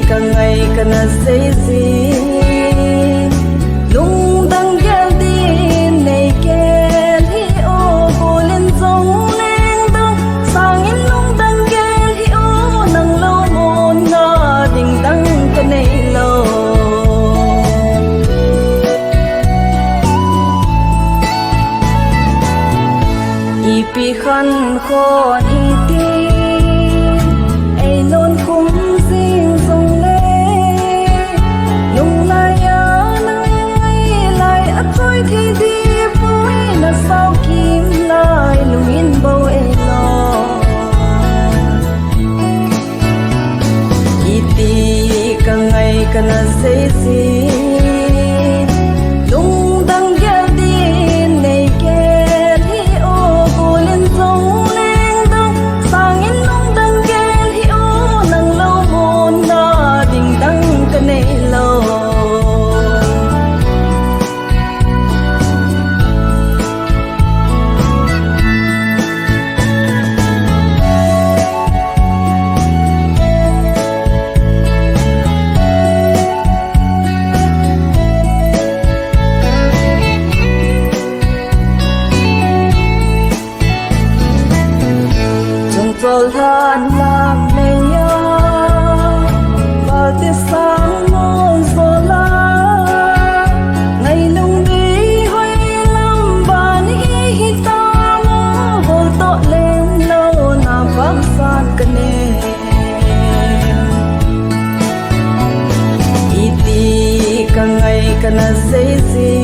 cả ngày cả na say gì lung đằng gel đi này gel hi ô cô lên giống lên đông sang in lung đằng gel hi ô nang lâu môn na đình đằng cái này lâu ipi khăn khó iti ai non cũng riêng dòng lê lung lai nang ai lại ắt thôi thì đi vui là sao kim lại lungin bầu ai lo iti cả ngày cả na say gì lung đằng gel đi này gel hi ô cô lên giống lên đông sang in lung đằng gel hi ô nang lâu môn na đình đằng cái này lâu Tôi than làm mây và tia sáng môn gió lá ngày lung đi hơi lắm và nghĩ ta mơ hồ tội lên lâu nào vắng san cái nè iti cả ngày cả na say gì